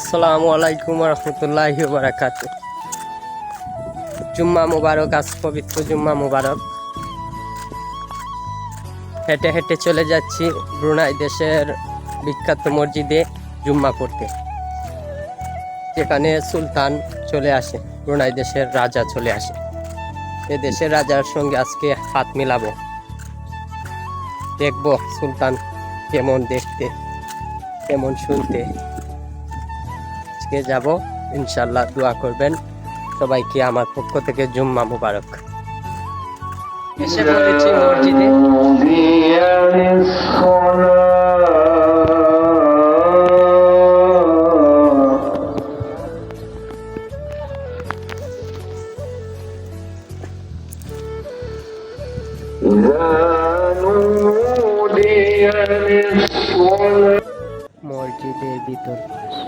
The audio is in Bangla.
আসসালামু আলাইকুম রহমতুল্লাহি ওয়া বারাকাতুহু। জুম্মা মুবারক, আজ পবিত্র জুম্মা মুবারক। হেঁটে হেঁটে চলে যাচ্ছি ব্রুনাই দেশের বিখ্যাত মসজিদে জুম্মা পড়তে, যেখানে সুলতান চলে আসে, ব্রুনাই দেশের রাজা চলে আসে। এ দেশের রাজার সঙ্গে আজকে হাত মিলাবো, দেখবো সুলতান কেমন দেখতে, কেমন শুনতে। আজকে যাব ইনশাল্লাহ, দোয়া করবেন সবাইকে আমার পক্ষ থেকে জুম্মা মুবারক। এসে পড়েছি মসজিদে।